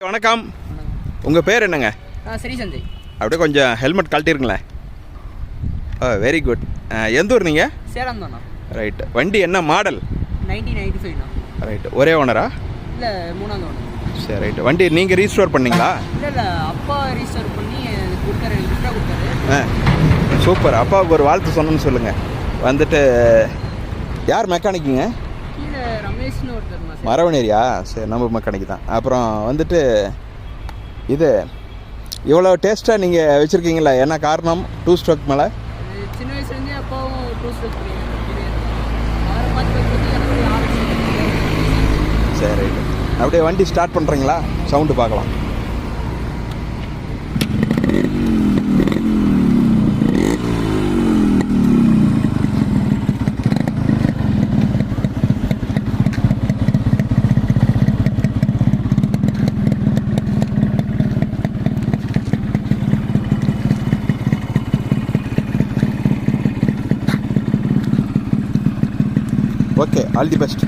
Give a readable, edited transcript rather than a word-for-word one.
வணக்கம். உங்கள் பேர் என்னங்க? சரி சஞ்சய். அப்படியே கொஞ்சம் ஹெல்மெட் கழட்டிருங்களேன். Very good. எந்த ஊர் நீங்கள்? சேலம் தானா? ரைட். வண்டி என்ன மாடல்? 1995ண்ணா. ரைட். ஒரே ஓனரா? இல்லை, மூணாவது ஓனர். சரி, ரைட். வண்டி நீங்கள் ரீஸ்டோர் பண்ணீங்களா? இல்லை, அப்பா ரீஸ்டோர் பண்ணி கொடுத்தாரு, கிஃப்டாக கொடுத்தாரு. சூப்பர். அப்பாவுக்கு ஒரு வாழ்த்து சொன்னேன்னு சொல்லுங்கள். வந்துட்டு யார் மெக்கானிக்குங்க? கீழே ரமேஷ்னு ஒருத்தர். மரவனேரியா? சரி, நம்ம மெக்கானிக் தான். அப்புறம் வந்துட்டு இது இவ்வளோ டேஸ்ட்டாக நீங்கள் வச்சுருக்கீங்களா? என்ன காரணம்? 2 ஸ்ட்ரோக் மேலே சின்ன வயசுலேருந்தே அப்பாவும் 2 ஸ்ட்ரோக் சரி, ரைட்டு. அப்படியே வண்டி ஸ்டார்ட் பண்ணுறீங்களா? சவுண்டு பார்க்கலாம். Okay, all the best.